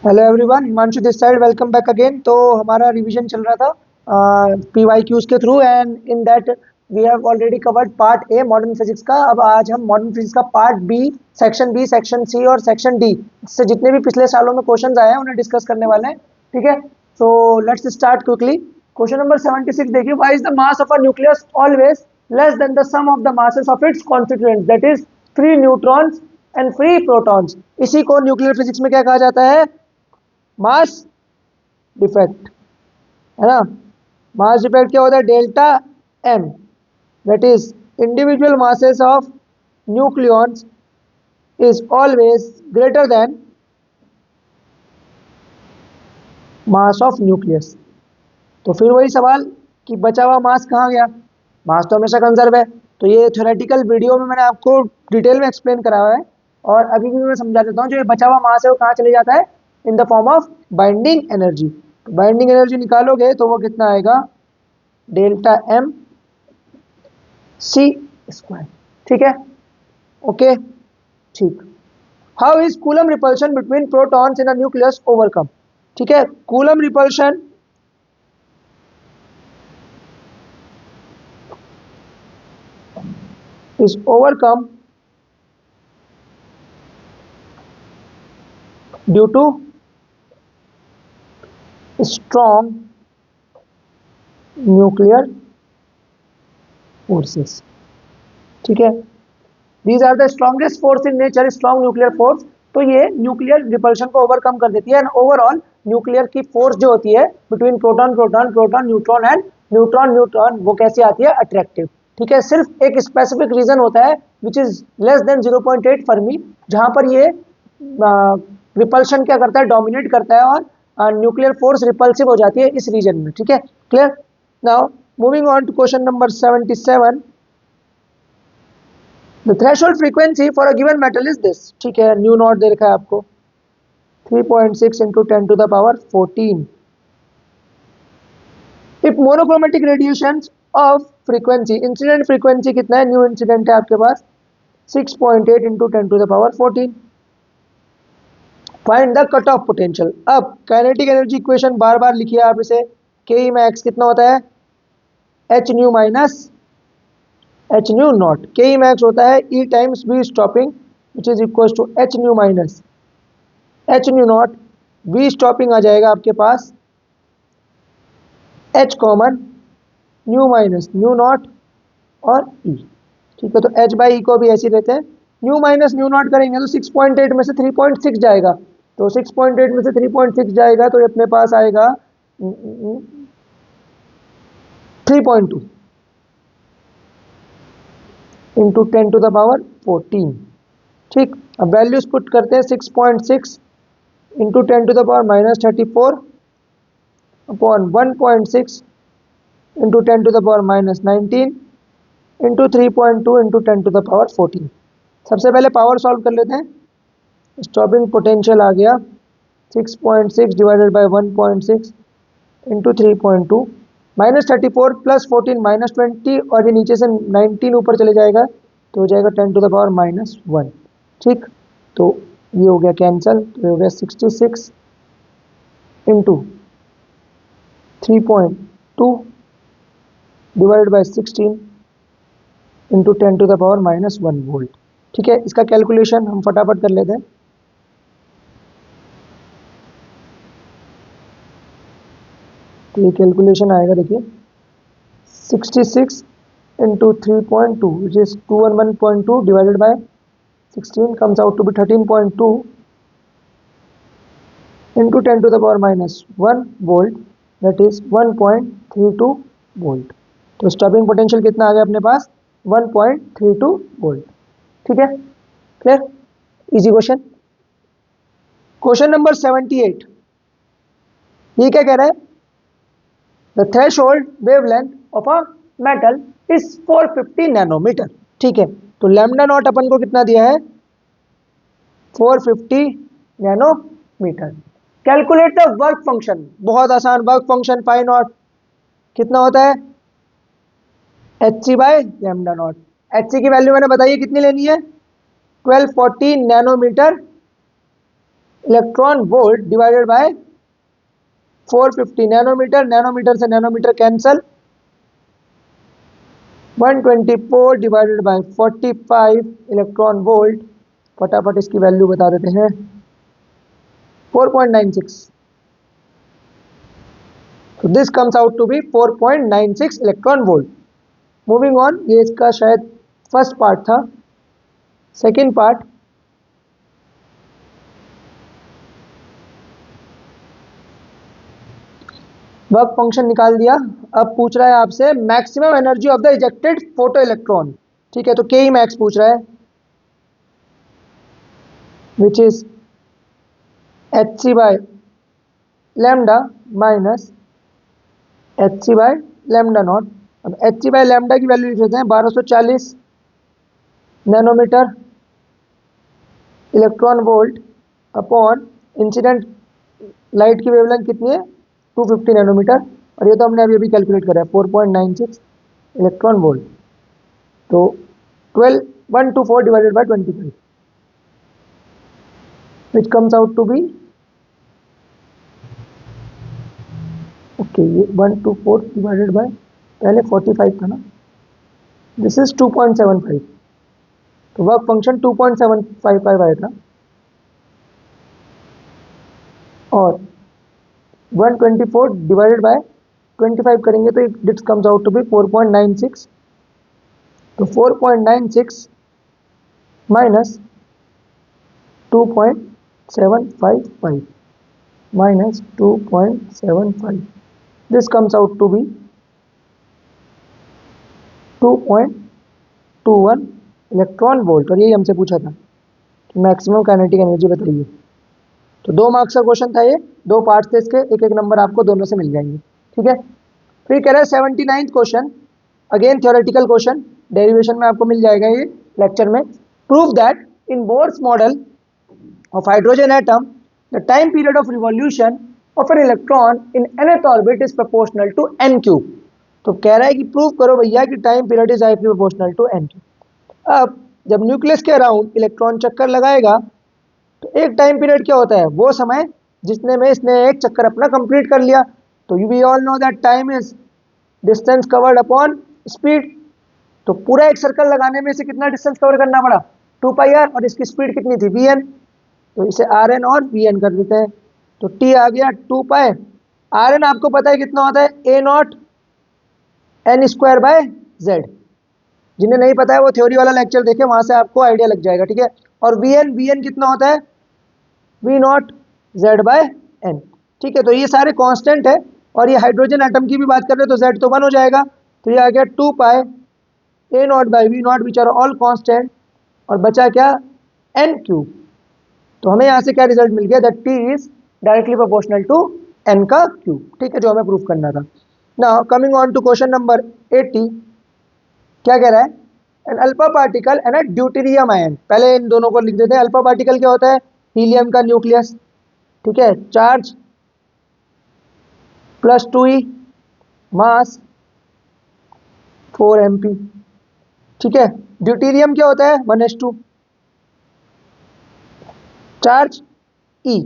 Hello everyone, Himanshu this side. Welcome back again. तो हमारा revision चल रहा था पीवाईक्यूज के through, and in that we have already covered part A modern physics का। अब आज हम मॉडर्न फिजिक्स का पार्ट बी, सेक्शन सी और सेक्शन डी से जितने भी पिछले सालों में क्वेश्चंस आए हैं उन्हें डिस्कस करने वाले हैं। ठीक है, so let's start quickly. Question number 76 देखिए, why is the mass of a nucleus always less than the sum of the masses of its constituents, that is free neutrons and free protons. इसी को nuclear physics में क्या कहा जाता है? Mass defect, है ना। मास डिफेक्ट क्या होता है? Delta M, that is individual masses of nucleons is always greater than mass of nucleus. तो फिर वही सवाल कि बचा हुआ मास कहाँ गया? मास तो हमेशा कंजर्व है। तो ये थ्योरेटिकल वीडियो में मैंने आपको डिटेल में एक्सप्लेन करा हुआ है, और अभी भी मैं समझा देता हूँ। जो ये बचा हुआ मास है वो कहाँ चले जाता है? In the form of binding energy. तो बाइंडिंग एनर्जी निकालोगे तो वो कितना आएगा? Delta M C square. ठीक है, ओके, ठीक। How is Coulomb repulsion between protons in a nucleus overcome? ठीक है, Coulomb repulsion is overcome due to strong nuclear forces। ठीक है, these are the strongest force in nature, strong nuclear force. तो ये nuclear repulsion को overcome कर देती है, एंड ओवरऑल न्यूक्लियर की फोर्स जो होती है between proton proton proton neutron and neutron neutron, वो कैसी आती है? अट्रैक्टिव। ठीक है, सिर्फ एक स्पेसिफिक रीजन होता है which is less than 0.8 Fermi, जहां पर ये रिपल्शन क्या करता है? डोमिनेट करता है, और न्यूक्लियर फोर्स रिपल्सिव हो जाती है इस रीजन में। ठीक है, clear. Now moving on to question number 77। The threshold frequency for a given metal is this. ठीक है, न्यू नॉट दे रखा है आपको 3.6 into 10 to the power 14। If monochromatic radiation of frequency, incident frequency कितना है? न्यू इंसिडेंट है आपके पास 6.8 into 10 to the power 14। Find the cut off potential. अब काइनेटिक एनर्जी इक्वेशन बार बार लिखिए आप इसे। के ई मैक्स कितना होता है? H nu minus H nu nought. K E max होता है E times B stopping, which is equal to H nu minus H nu nought. B stopping आ जाएगा आपके पास H common, nu minus nu nought और E. ठीक है, तो एच बाई ई को भी ऐसे रहते हैं। न्यू माइनस न्यू नॉट करेंगे तो 6.8 में से 3.6 जाएगा, तो 6.8 में से 3.6 जाएगा तो ये अपने पास आएगा 3.2 इंटू 10 टू द पावर 14। ठीक, अब वैल्यूज पुट करते हैं। 6.6 into 10 to the power -34 upon 1.6 into 10 to the power -19 into 3.2 into 10 to the power 14। सबसे पहले पावर सॉल्व कर लेते हैं। स्टॉपिंग पोटेंशियल आ गया 6.6 डिवाइडेड बाई 1.6 इंटू 3.2, -34 प्लस 14 -20, और ये नीचे से 19 ऊपर चले जाएगा तो हो जाएगा 10 टू द पावर -1। ठीक, तो ये हो गया कैंसल, तो ये हो गया 66 into 3.2 divided by 16 into 10 to the power -1 volt. ठीक है, इसका कैलकुलेशन हम फटाफट कर लेते हैं। तो ये कैलकुलेशन आएगा, देखिए 66 into 3.2 which is 211.2 divided by 16 comes out to be 13.2 into 10 to the power -1 volt, that is 1.32 volt. तो स्टॉपिंग पोटेंशियल कितना आ गया अपने पास? 1.32 वोल्ट। ठीक है, clear, easy question. Question number 78, ये क्या कह रहा है? The threshold wavelength of a metal is 450 nanometre. ठीक है, तो लैम्डा नॉट अपन को कितना दिया है? 450 nanometre. Calculate the work function. बहुत आसान, वर्क फंक्शन पाई नॉट कितना होता है? H C by lambda nought. H C की वैल्यू मैंने बताइए कितनी लेनी है? 1240 nanometre electron volt divided by 450 nanometre, nanometre से nanometre cancel, 124 divided by 45 electron volt, फटाफट इसकी वैल्यू बता देते हैं, 4.96। तो this comes out to be 4.96 electron volt. Moving on, ये इसका शायद फर्स्ट पार्ट था। सेकेंड पार्ट, वर्क फंक्शन निकाल दिया। अब पूछ रहा है आपसे maximum energy of the ejected photo electron. ठीक है, तो के ई मैक्स पूछ रहा है, which is H C by lambda minus H C by lambda naught. अब एच सी बाय लैम्डा की वैल्यू लिख देते हैं 1240 nanometre electron volt upon incident light की वेवलेंथ कितनी है, 250 नैनोमीटर, और ये तो हमने अभी अभी कैलकुलेट करा है 4.96 इलेक्ट्रॉन वोल्ट। तो 124 divided by 25 which comes out to be, okay, ये 124 डिवाइडेड बाय पहले 45 था ना, दिस इज 2.75। तो वर्क फंक्शन 2.755 आया था, और 124 डिवाइडेड बाय 25 करेंगे तो it comes out to be 4.96। तो 4.96 minus 2.755 minus 2.75, this comes out to be 2.21 electron volt. और यही हमसे पूछा था कि मैक्सिमम काइनेटिक एनर्जी बताइए। तो 2 मार्क्स का क्वेश्चन था ये, 2 पार्ट्स थे इसके, एक एक नंबर आपको दोनों से मिल जाएंगे। ठीक है, फिर कह रहा है 79th question, again theoretical question, derivation में आपको मिल जाएगा ये लेक्चर में। Prove that in Bohr's model of hydrogen atom the time period of revolution of an electron in nth orbit is proportional to n cube। तो कह रहा है कि प्रूव करो भैया कि time period is directly proportional to n cube. अब जब न्यूक्लियस के अराउंड इलेक्ट्रॉन चक्कर लगाएगा तो एक टाइम पीरियड क्या होता है, वो समय जितने में इसने एक चक्कर अपना कंप्लीट कर लिया। तो we all know that time is distance covered upon speed. तो पूरा एक सर्कल लगाने में से कितना डिस्टेंस कवर करना पड़ा, 2πr, और इसकी स्पीड कितनी थी, vn। तो इसे आर एन और वी एन कर देते हैं। तो टी आ गया 2π, आर एन आपको पता है कितना होता है, A nought N square by Z. जिन्हें नहीं पता है वो थ्योरी वाला लेक्चर देखे, वहां से आपको आइडिया लग जाएगा। ठीक है, और वी एन कितना होता है, V naught Z by N. ठीक है, तो ये सारे कांस्टेंट है, और ये हाइड्रोजन एटम की भी बात कर रहे हैं तो जेड तो 1 हो जाएगा। तो ये आ गया 2π A nought by V nought which are all constant, और बचा क्या, एन क्यूब। तो हमें यहाँ से क्या रिजल्ट मिल गया, that T is directly proportional to N का क्यूब। ठीक है, जो हमें प्रूफ करना था। Now coming on to question number 80, क्या कह रहा है, an alpha particle and a deuterium ion. पहले इन दोनों को लिख देते हैं। अल्फा पार्टिकल क्या होता है, हीलियम का न्यूक्लियस, ठीक है, चार्ज +2e, मास 4 mp। ठीक है, ड्यूटेरियम क्या होता है, 1s2, चार्ज E,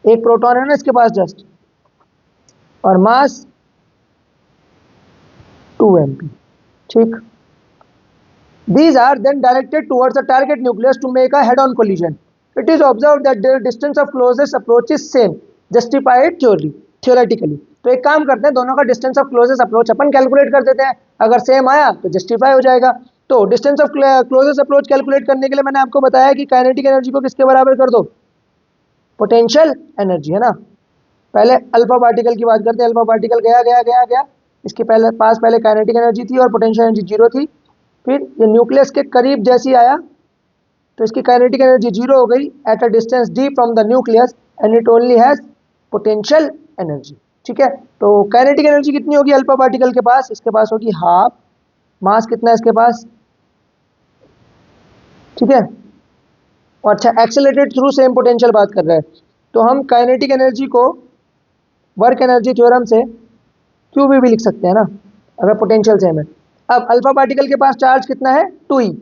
एक प्रोटॉन है ना इसके पास जस्ट, और मास 2 mp। ठीक, these are then directed towards the target nucleus to make a head-on collision. It is observed that the distance of closest approach is same, justified theoretically। तो एक काम करते हैं, दोनों का distance of closest approach upon calculate कर देते हैं, अगर सेम आया तो जस्टिफाई हो जाएगा। तो distance of closest approach calculate करने के लिए मैंने आपको बताया कि काइनेटिक एनर्जी को किसके बराबर कर दो, पोटेंशियल एनर्जी, है ना। पहले अल्फा पार्टिकल की बात करते हैं। अल्फा पार्टिकल गया गया गया गया, इसके पहले काइनेटिक एनर्जी थी और पोटेंशियल एनर्जी 0 थी। फिर ये न्यूक्लियस के करीब जैसी आया तो इसकी काइनेटिक एनर्जी 0 हो गई at a distance d from the nucleus, and it only has potential energy. ठीक है, तो काइनेटिक एनर्जी कितनी होगी अल्फा पार्टिकल के पास, इसके पास होगी हाफ, मास कितना है इसके पास, ठीक है, और अच्छा एक्सेलरेटेड थ्रू सेम पोटेंशियल बात कर रहा है। तो हम काइनेटिक एनर्जी को वर्क एनर्जी थ्योरम से क्यू भी लिख सकते हैं ना, अगर पोटेंशियल सेम है। अब अल्फा पार्टिकल के पास चार्ज कितना है, 2e,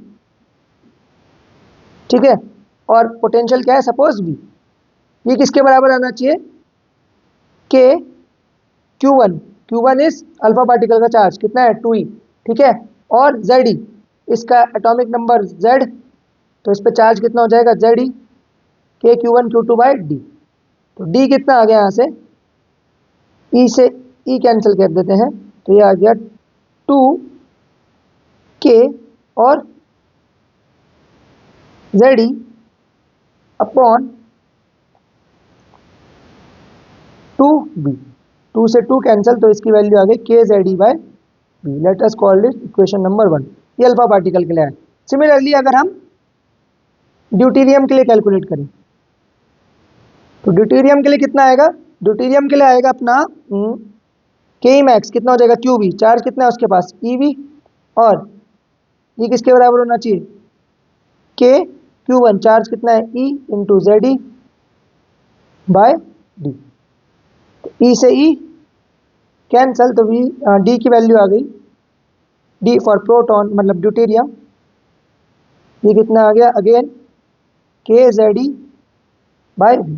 ठीक है, और पोटेंशियल क्या है, सपोज v। ये किसके बराबर आना चाहिए, के Q1, Q1 is alpha particle का चार्ज कितना है 2e, ठीक है, और Ze इसका एटॉमिक नंबर Z, तो इस पे चार्ज कितना हो जाएगा Ze, के Q1 Q2 बाई डी, तो डी कितना आ गया यहाँ से, ई से ई कैंसिल कर देते हैं, तो ये आ गया 2k और Ze अपॉन 2b, 2 से 2 कैंसिल, तो इसकी वैल्यू आ गई के Ze by B. Let us call this equation number 1। ये अल्फा पार्टिकल के लिए है। सिमिलरली अगर हम ड्यूटेरियम के लिए कैलकुलेट करें, तो ड्यूटेरियम के लिए कितना आएगा, ड्यूटेरियम के लिए आएगा अपना के मैक्स कितना हो जाएगा क्यूबी, चार्ज कितना है उसके पास ईवी, और ये किसके बराबर होना चाहिए, के Q1 चार्ज कितना है E into Ze by D, E से ई कैंसल, तो वी डी की वैल्यू आ गई, डी फॉर प्रोटॉन मतलब ड्यूटेरियम, ये कितना आ गया अगेन के Ze बाय डी।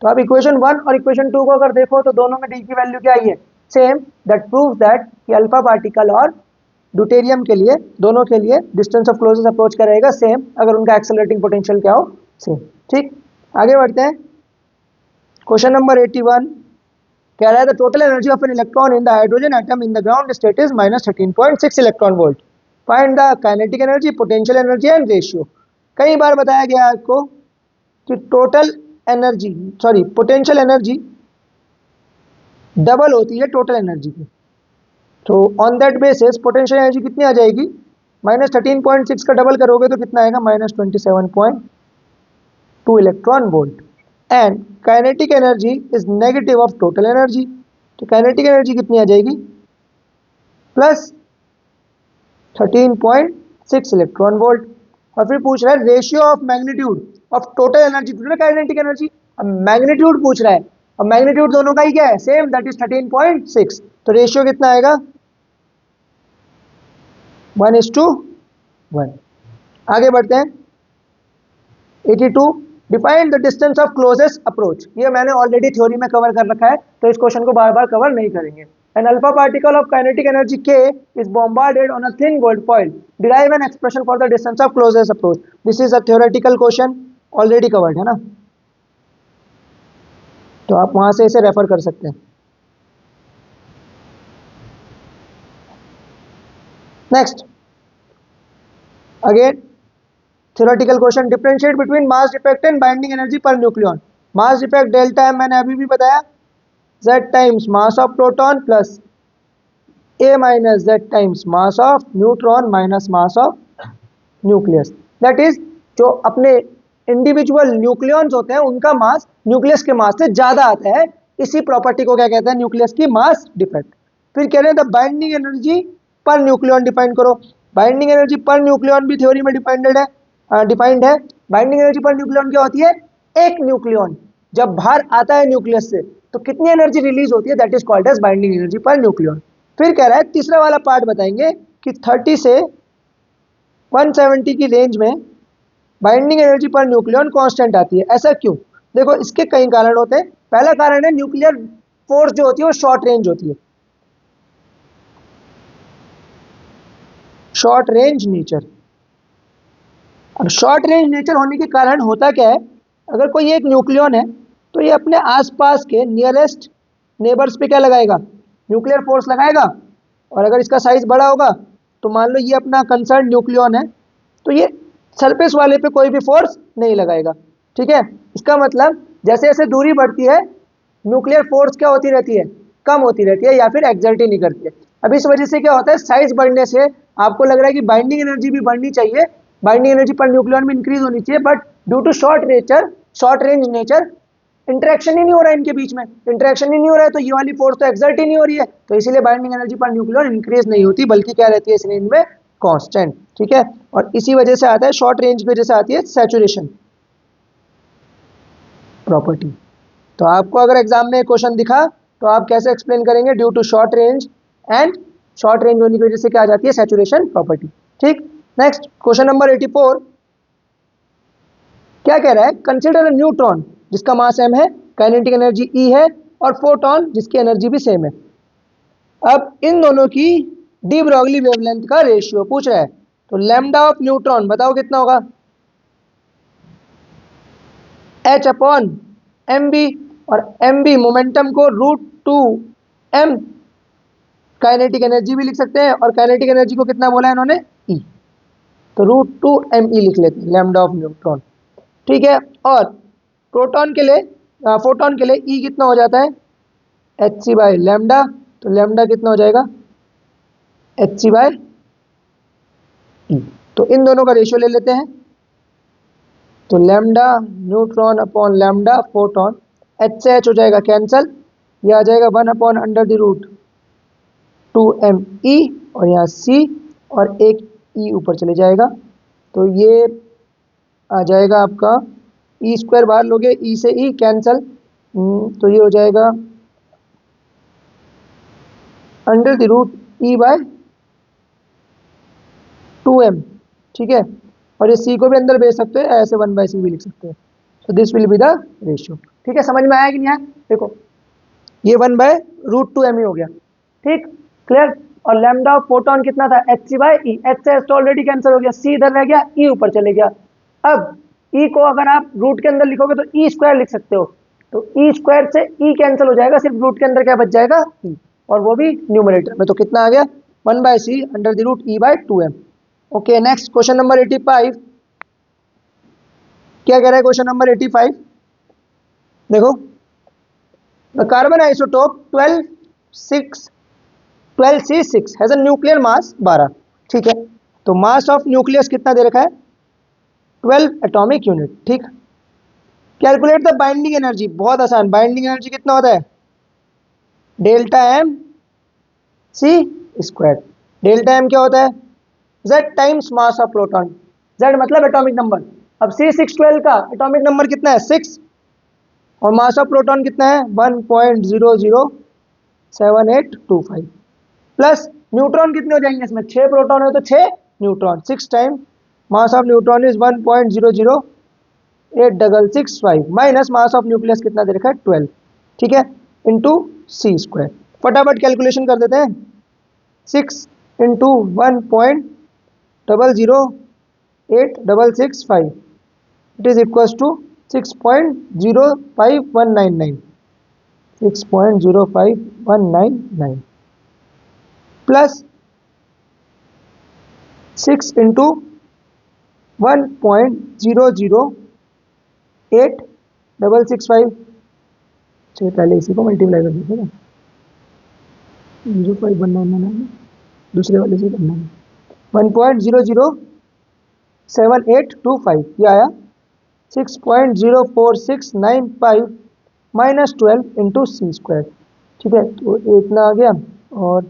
तो आप इक्वेशन 1 और इक्वेशन 2 को अगर देखो तो दोनों में डी की वैल्यू क्या आई है सेम, दैट प्रूव्स दैट कि अल्फा पार्टिकल और ड्यूटेरियम के लिए दोनों के लिए डिस्टेंस ऑफ क्लोजेस्ट अप्रोच का रहेगा सेम, अगर उनका एक्सेलरेटिंग पोटेंशियल क्या हो सेम। ठीक, आगे बढ़ते हैं। क्वेश्चन नंबर 81 कह रहा है the total energy of an electron in the hydrogen atom in the ground state is -13.6 electron volt, find the kinetic energy, potential energy and ratio. कई बार बताया गया है आपको कि total energy sorry potential energy double होती है total energy की, तो on that basis potential energy कितनी आ जाएगी, -13.6 का डबल करोगे तो कितना आएगा -27.2 electron volt, and kinetic energy is negative of total energy, तो काइनेटिक एनर्जी कितनी आ जाएगी +13.6 इलेक्ट्रॉन वोल्ट। और फिर पूछ रहा है ratio of magnitude of total energy to kinetic energy, अब मैग्नीट्यूड पूछ रहा है, अब मैग्नीट्यूड दोनों का ही क्या है सेम, दैट इज 13.6, तो रेशियो कितना आएगा 1:1। आगे बढ़ते हैं 82 define the distance of closest approach, ये मैंने ऑलरेडी थ्योरी में कवर कर रखा है तो इस क्वेश्चन को बार बार कवर नहीं करेंगे। An alpha particle of kinetic energy k is bombarded on a thin gold foil, derive an expression for the distance of closest approach, this is a theoretical question already covered है ना, तो आप वहां से इसे refer कर सकते हैं। Next again theoretical question, differentiate between mass defect and binding energy per nucleon। mass defect delta m मैंने अभी भी बताया, z times mass of proton plus a minus z times mass of neutron minus mass of nucleus, that is जो अपने individual nucleons होते हैं उनका mass nucleus के मास से ज्यादा आता है, इसी प्रॉपर्टी को क्या कहते हैं न्यूक्लियस की मास डिफेक्ट। फिर कह रहे हैं द बाइंडिंग एनर्जी पर न्यूक्लियॉन डिफाइन करो, बाइंडिंग एनर्जी पर न्यूक्लियॉन भी थ्योरी में डिफाइंड है। बाइंडिंग एनर्जी पर न्यूक्लियॉन क्या होती है, एक न्यूक्लियॉन जब बाहर आता है न्यूक्लियस से तो कितनी एनर्जी रिलीज होती है, that is called as binding energy पर न्यूक्लियॉन। फिर कह रहा है तीसरा वाला पार्ट बताएंगे कि 30 से 170 की रेंज में बाइंडिंग एनर्जी पर न्यूक्लियॉन कांस्टेंट आती है, ऐसा क्यों, देखो इसके कई कारण होते हैं। पहला कारण है न्यूक्लियर फोर्स जो होती है वो शॉर्ट रेंज होती है, शॉर्ट रेंज नेचर। अब शॉर्ट रेंज नेचर होने के कारण होता क्या है, अगर कोई एक न्यूक्लियॉन है तो ये अपने आसपास के नियरेस्ट नेबर्स पे क्या लगाएगा, न्यूक्लियर फोर्स लगाएगा, और अगर इसका साइज बड़ा होगा तो मान लो ये अपना कंसर्न न्यूक्लियॉन है तो ये सरफेस वाले पे कोई भी फोर्स नहीं लगाएगा, ठीक है। इसका मतलब जैसे जैसे दूरी बढ़ती है न्यूक्लियर फोर्स क्या होती रहती है, कम होती रहती है या फिर एक्सर्ट ही नहीं करती है। अब इस वजह से क्या होता है, साइज बढ़ने से आपको लग रहा है कि बाइंडिंग एनर्जी भी बढ़नी चाहिए, बाइंडिंग एनर्जी पर न्यूक्लियॉन भी इंक्रीज होनी चाहिए, but due to short range nature interaction ही नहीं हो रहा है इनके बीच में, इंटरेक्शन ही नहीं हो रहा है तो ये वाली फोर्स तो एक्सर्ट ही नहीं हो रही है, तो इसीलिए बाइंडिंग एनर्जी पर न्यूक्लियॉन इंक्रीज नहीं होती बल्कि क्या रहती है इस रेंज में कांस्टेंट, ठीक है। और इसी वजह से आता है शॉर्ट रेंज की वजह से आती है सैचुरेशन प्रॉपर्टी। तो आपको अगर एग्जाम में क्वेश्चन दिखा तो आप कैसे एक्सप्लेन करेंगे, due to short range, and short range होने की वजह से क्या आ जाती है सैचुरेशन प्रॉपर्टी, ठीक। नेक्स्ट क्वेश्चन नंबर 84 क्या कह रहा है, कंसिडर अ न्यूट्रॉन जिसका मास m है, काइनेटिक एनर्जी E है, और फोटोन जिसकी एनर्जी भी सेम है। अब इन दोनों की डी ब्रॉगली वेवलेंथ का रेशियो पूछ रहा है, तो लैम्डा ऑफ न्यूट्रॉन बताओ कितना होगा, h अपॉन एम बी, और एम बी मोमेंटम को √2m काइनेटिक एनर्जी भी लिख सकते हैं, और काइनेटिक एनर्जी को कितना बोला है इन्होंने, E, तो √2me लिख लेते हैं लैम्डा ऑफ न्यूट्रॉन। ठीक है, और प्रोटॉन के लिए फोटोन के लिए E कितना हो जाता है, hc बाय लैम्डा, तो लैम्डा कितना हो जाएगा, hc बाय E। तो इन दोनों का रेशियो ले लेते हैं, तो lambda neutron upon lambda photon, h से h हो जाएगा कैंसल, यह आ जाएगा 1/√2me, और यहाँ c और एक e ऊपर चले जाएगा, तो ये आ जाएगा आपका ई स्क्वायर बाहर लोगे, ई से ई कैंसल, तो ये हो जाएगा √e/2m। ठीक है, और ये c को भी अंदर भेज सकते हैं, ऐसे 1/c भी लिख सकते हैं, तो this will be the ratio. ठीक है, समझ में आया कि नहीं आया, देखो ये 1/√2m ही हो गया। ठीक, क्लियर। और लैम्डा ऑफ फोटोन कितना था, hc/e, h से h तो ऑलरेडी कैंसिल हो गया, c इधर रह गया, e ऊपर चले गया। अब e को अगर आप रूट के अंदर लिखोगे तो e स्क्वायर लिख सकते हो, तो e स्क्वायर से e कैंसिल हो जाएगा, सिर्फ रूट के अंदर क्या बच जाएगा, e, और वो भी न्यूमरेटर में, तो कितना आ गया 1/c√e/2m। Okay, next question number 85। क्या कह रहा है क्वेश्चन नंबर 85, देखो, the carbon isotope 12C6 has a nuclear mass 12। ठीक है, तो मास ऑफ न्यूक्लियस कितना दे रखा है, 12 एटॉमिक यूनिट। ठीक, कैलकुलेट द बाइंडिंग एनर्जी, बहुत आसान, बाइंडिंग एनर्जी कितना होता है, delta M C square. Delta M क्या होता है, z times mass of proton, z मतलब एटॉमिक नंबर। अब C612 का एटॉमिक नंबर कितना है, 6, और मास ऑफ प्रोटॉन कितना है 1.007825, प्लस न्यूट्रॉन कितने हो जाएंगे इसमें, 6 प्रोटॉन है तो 6 neutron, 6 time mass of neutron is 1.008665, minus mass of nucleus कितना दे रखा है 12। ठीक है, इंटू सी स्क्वायर, फटाफट कैलकुलेशन कर देते हैं, 6 into 1.008665, it is equals to 6.05199, 6.05199 plus 6 into 1.008665, चलिए पहले इसी को मल्टीप्लाई कर देते हैं, 0.199 दूसरे वाले से करना है, 1.007825, ये आया 6.04695 माइनस 12 इंटू सी स्क्वायर। ठीक है, तो इतना आ गया, और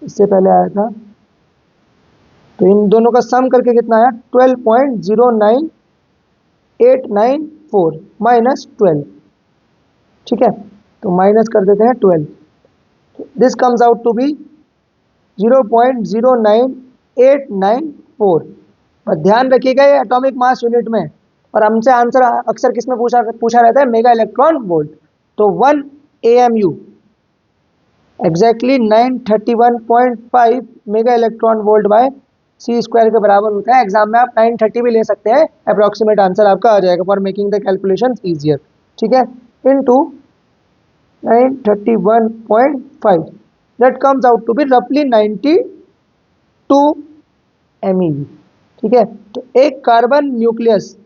इससे पहले आया था, तो इन दोनों का सम करके कितना आया 12.09894 माइनस 12। ठीक है, तो माइनस कर देते हैं 12, this comes out to be 0.09894। और ध्यान रखिएगा ये एटॉमिक मास यूनिट में, और हमसे आंसर अक्सर किस में पूछा रहता है, मेगा इलेक्ट्रॉन वोल्ट, तो 1 AMU exactly 931.5 mega electron volt by C square के बराबर होता है। एग्जाम में आप 930 भी ले सकते हैं, अप्रोक्सीमेट आंसर आपका आ जाएगा for making the calculation easier. ठीक है, into 931.5, that comes out to be रफली 92 MeV। ठीक है, तो एक कार्बन न्यूक्लियस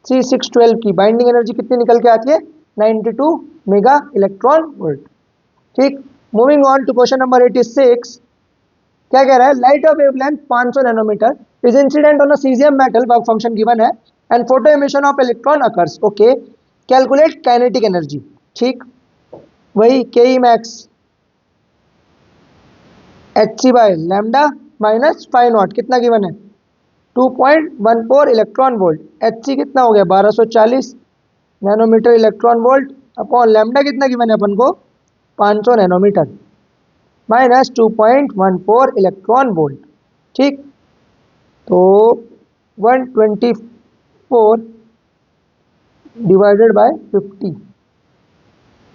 C612 की बाइंडिंग एनर्जी कितनी निकल के आती है, 92 मेगा इलेक्ट्रॉन वोल्ट। ठीक, moving on to question number 86। क्या कह रहा है, light of wavelength 500 nanometre is incident on a caesium metal, work function given है, and photo emission of electron occurs. Okay, calculate kinetic energy. ठीक, वही के E max hc by lambda minus five naught, कितना given है 2.14 electron volt, hc कितना हो गया 1240 nanometre electron volt, upon lambda कितना गिवन है अपन को 500 नैनोमीटर, माइनस 2.14 इलेक्ट्रॉन वोल्ट। ठीक, तो 124 divided by 50.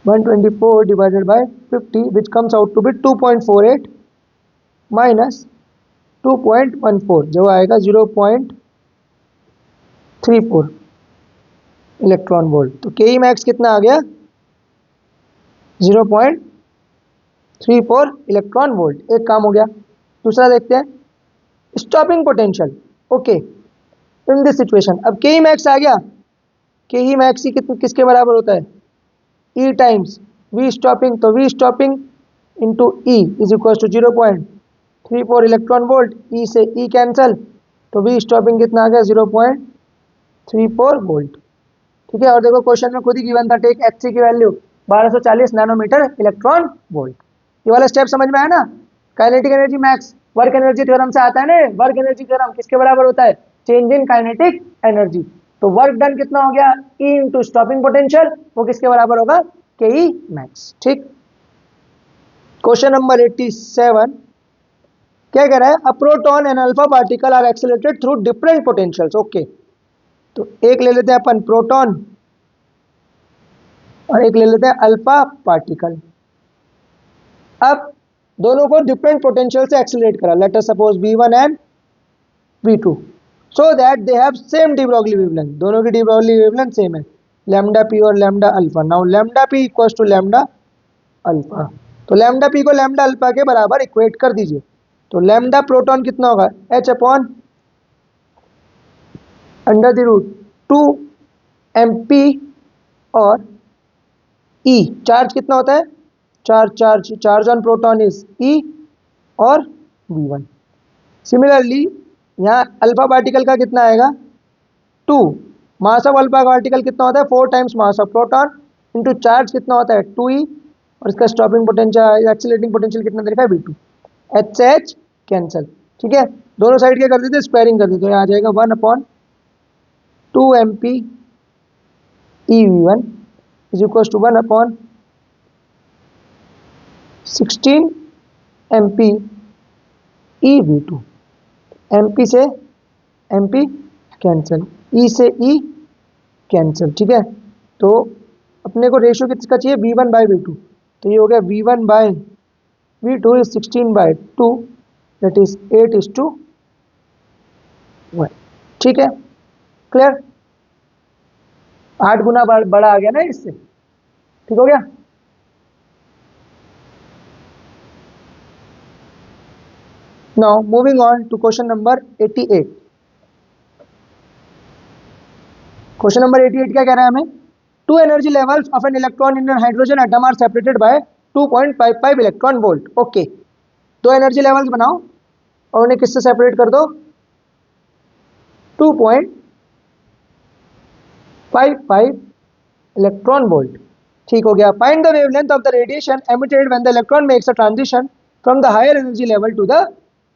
124 divided by 50, which comes out to be 2.48 minus 2.14, जो आएगा 0.34 इलेक्ट्रॉन वोल्ट। तो के ई मैक्स कितना आ गया? 0.34 इलेक्ट्रॉन वोल्ट। एक काम हो गया। दूसरा देखते हैं, stopping potential. Okay, in this situation अब के ई मैक्स आ गया। के ई मैक्स ही किसके बराबर होता है? E times V stopping. तो V stopping into E is equal to 0.34 electron volt. E से ई कैंसल, तो वी स्टॉपिंग कितना आ गया? 0.34 वोल्ट। ठीक है, और देखो क्वेश्चन में खुद ही गिवन था, टेक एच सी की वैल्यू 1240 नैनोमीटर इलेक्ट्रॉन वोल्ट। ये वाला स्टेप समझ में आया ना? Kinetic energy max work energy theorem से आता है ना। वर्क एनर्जी थ्योरम किसके बराबर होता है? Change in kinetic energy. तो वर्क डन कितना हो गया? ई इंटू स्टॉपिंग पोटेंशियल, वो किसके बराबर होगा? K E max. ठीक, क्वेश्चन नंबर 87 क्या कह रहा है? A proton and alpha particle are accelerated through different potentials. Okay, तो एक ले लेते हैं अपन प्रोटॉन और एक ले लेते हैं अल्फा पार्टिकल। अब दोनों को डिफरेंट पोटेंशियल से एक्सेलरेट करा, let us suppose v1 and v2, so that they have same de Broglie wavelength. दोनों की डी ब्रॉगली वेवलेंथ सेम है, लैम्डा पी और lambda alpha. Now lambda P equals to lambda alpha. तो lambda P को lambda alpha के बराबर equate कर दीजिए। तो लैम्डा प्रोटॉन कितना होगा? h upon under the root 2 mp और E। चार्ज कितना होता है? Charge on proton is E और v1। सिमिलरली यहाँ अल्फा पार्टिकल का कितना आएगा? 2। मास ऑफ अल्फा पार्टिकल कितना होता है? 4 times mass of proton into charge कितना होता है? 2e, और इसका स्टॉपिंग पोटेंशियल एक्सीलरेटिंग पोटेंशियल कितना दे रखा है? v2। h से h कैंसिल। ठीक है, दोनों साइड क्या कर देते? स्क्वायरिंग कर देते। आ जाएगा 1 upon 2 mp e v1 is equal to 1 upon 16 mp e v2। mp से mp कैंसिल, e से e कैंसिल। ठीक है, तो अपने को रेशियो किसका चाहिए? v1 by v2। तो ये हो गया v1 by v2 is 16 by 2, that is 8:1। ठीक है, क्लियर? 8 गुना बड़ा आ गया ना इससे। ठीक हो गया। Now moving on to question number 88। Question number 88 क्या कह रहा है हमें? Two energy levels of an electron in an hydrogen atom are separated by 2.55 electron volt. Okay, दो एनर्जी लेवल्स बनाओ और उन्हें किससे सेपरेट कर दो? 2.55 इलेक्ट्रॉन वोल्ट। ठीक हो गया। Find the wavelength of the radiation emitted when the electron makes a transition from the higher energy level to the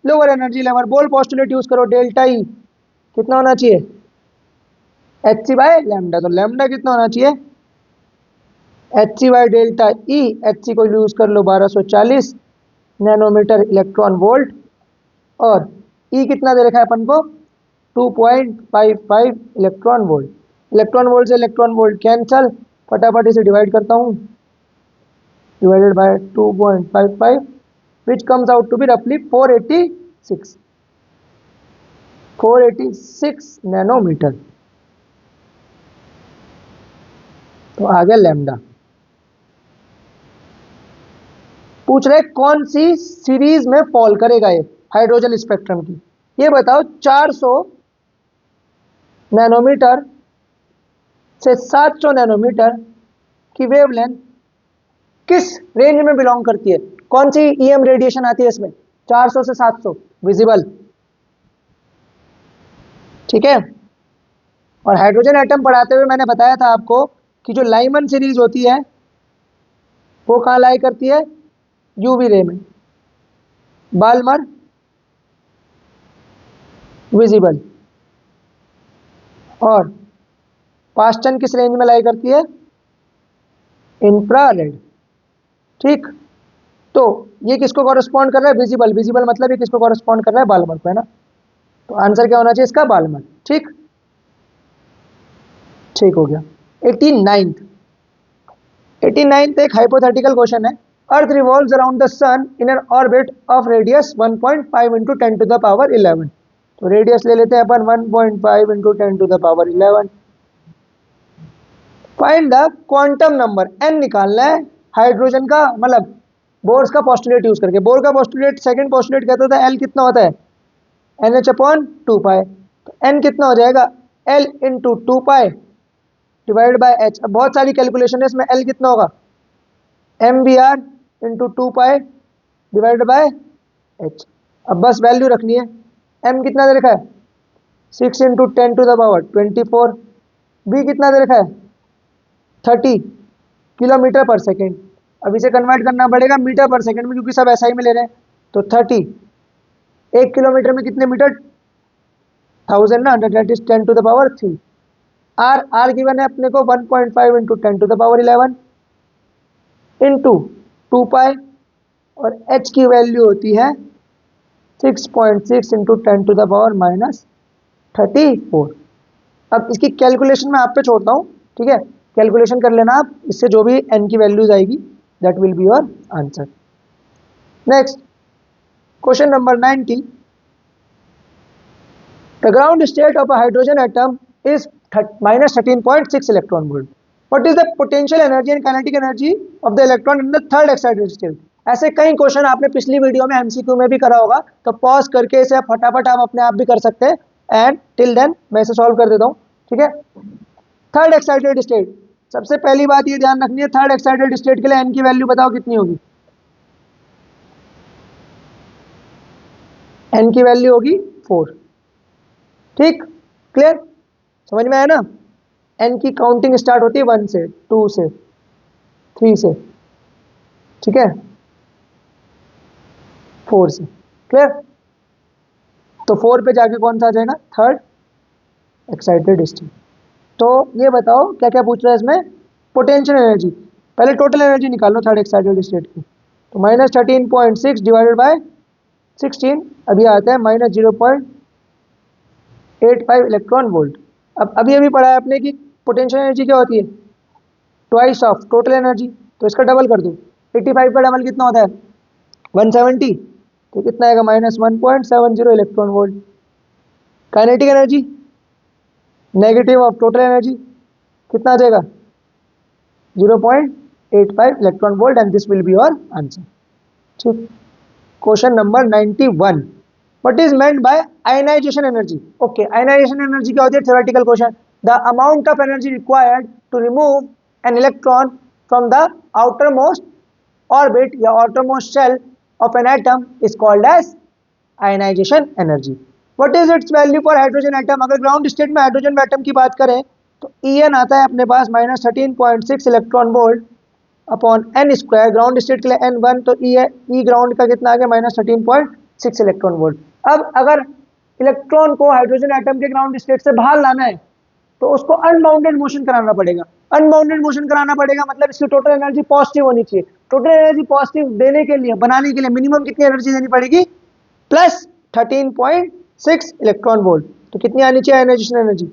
lower energy level. Bohr postulate use करो। डेल्टा ई कितना होना चाहिए? H C by lambda. तो lambda कितना होना चाहिए? H C by delta E. H C को use कर लो 1240 नैनोमीटर इलेक्ट्रॉन वोल्ट, और ई कितना दे रखा है अपन को? 2.55 इलेक्ट्रॉन वोल्ट। इलेक्ट्रॉन वोल्ट से इलेक्ट्रॉन वोल्ट कैंसल, फटाफट इसे डिवाइड करता हूँ, divided by 2.55 which comes out to be roughly 486 nanometre. तो आ गया लैम्डा। पूछ रहे कौन सी सीरीज में फॉल करेगा ये हाइड्रोजन स्पेक्ट्रम की। ये बताओ 400 नैनोमीटर से 700 नैनोमीटर की वेवलेंथ किस रेंज में बिलोंग करती है? कौन सी ईएम रेडिएशन आती है इसमें? 400 से 700 विजिबल। ठीक है, और हाइड्रोजन एटम पढ़ाते हुए मैंने बताया था आपको कि जो लाइमन सीरीज होती है वो कहाँ लाई करती है? यूवी रे में। बाल्मर विजिबल, और पास्टन किस रेंज में लाई करती है? इंफ्रारेड। ठीक, तो ये किसको कॉरेस्पॉन्ड कर रहा है? विजिबल। विजिबल मतलब ये किसको कॉरेस्पॉन्ड कर रहा है? बाल्मर को, है ना? तो आंसर क्या होना चाहिए इसका? बाल्मर। ठीक, ठीक हो गया। 89th 89th एक हाइपोथेटिकल क्वेश्चन है। Earth revolves around the sun in an orbit of radius 1.5 into 10 to the power 11। तो रेडियस ले लेते हैं अपन 1.5 into 10 to the power 11। Find the quantum number, N निकालना है हाइड्रोजन का, मतलब बोर्स का पोस्टुलेट यूज करके। बोर का पोस्टुलेट, सेकंड पोस्टुलेट कहता था एल कितना होता है, NH अपॉन 2 पाई। तो एन कितना हो जाएगा, L into 2 pi divide by H. अब बहुत सारी कैलकुलेशन है इसमें, एल कितना होगा, M B R into 2 pi divide by H. अब बस वैल्यू रखनी है। एम कितना दे रखा है, 6 into 10 to the power 24। B कितना दे रखा है, 30 किलोमीटर पर सेकेंड। अब इसे कन्वर्ट करना पड़ेगा मीटर पर सेकेंड में, क्योंकि सब एसआई में ले रहे हैं। तो 30, 1 किलोमीटर में कितने मीटर, 1000 ना, that is 10 to the power 3। R given है अपने को 1.5 into 10 to the power 11 into 2 pi, और एच की वैल्यू होती है 6.6 into 10 to the power minus 34। अब इसकी कैलकुलेशन मैं आप पे छोड़ता हूँ, ठीक है, कैलकुलेशन कर लेना आप, इससे जो भी एन की वैल्यूज आएगी that will be your answer. Next question number 90, the ground state of a hydrogen atom is -13.6 electron volt. What is the potential energy and kinetic energy of the electron in the third excited state. ऐसे कई question आपने पिछली video में MCQ में भी करा होगा, तो पॉज करके इसे फटाफट आप अपने आप भी कर सकते हैं। एंड टिल देन मैं इसे सॉल्व कर देता हूँ, ठीक है। थर्ड एक्साइटेड स्टेट, सबसे पहली बात ये ध्यान रखनी है, थर्ड एक्साइटेड स्टेट के लिए एन की वैल्यू बताओ कितनी होगी। एन की वैल्यू होगी 4, ठीक, क्लियर, समझ में आया ना। एन की काउंटिंग स्टार्ट होती है 1 से, 2 से, 3 से, ठीक है, 4 से, क्लियर। तो 4 पे जाके कौन सा आ जाएगा, थर्ड एक्साइटेड स्टेट। तो ये बताओ क्या क्या पूछ रहा है इसमें, पोटेंशियल एनर्जी। पहले टोटल एनर्जी निकाल लो थर्ड एक्साइटेड स्टेट की। तो -13.6 डिवाइडेड बाय 16, अभी आता है -0.85 इलेक्ट्रॉन वोल्ट। अब अभी अभी पढ़ा है आपने कि पोटेंशियल एनर्जी क्या होती है, ट्वाइस ऑफ टोटल एनर्जी। तो इसका डबल कर दो, 85 का डबल कितना होता है, 170। तो कितना आएगा, -1.70 electron volt. Kinetic energy negative of total energy कितना आ जाएगा, 0.85 electron volt, and this will be your answer, ठीक। Question number 91, what is meant by ionisation energy. Okay, ionisation energy क्या होती है, theoretical question. The amount of energy required to remove an electron from the outer most orbit या outer most shell of an atom is called as ionisation energy. What is it's value for hydrogen atom. अगर ground state में hydrogen atom की बात करें तो En आता है अपने पास -13.6 electron volt upon N square. Ground state के लिए N1, तो ई ग्राउंड का कितना आ गया, -13.6 इलेक्ट्रॉन वोल्ट। अब अगर इलेक्ट्रॉन को हाइड्रोजन एटम के ग्राउंड स्टेट से बाहर लाना है तो उसको अनबाउंडेड मोशन कराना पड़ेगा। अनबाउंडेड मोशन कराना पड़ेगा मतलब इसकी टोटल एनर्जी पॉजिटिव होनी चाहिए। टोटल एनर्जी पॉजिटिव देने के लिए, बनाने के लिए मिनिमम कितनी एनर्जी देनी पड़ेगी, +13.6 इलेक्ट्रॉन वोल्ट। तो कितनी आनी चाहिए ionization energy,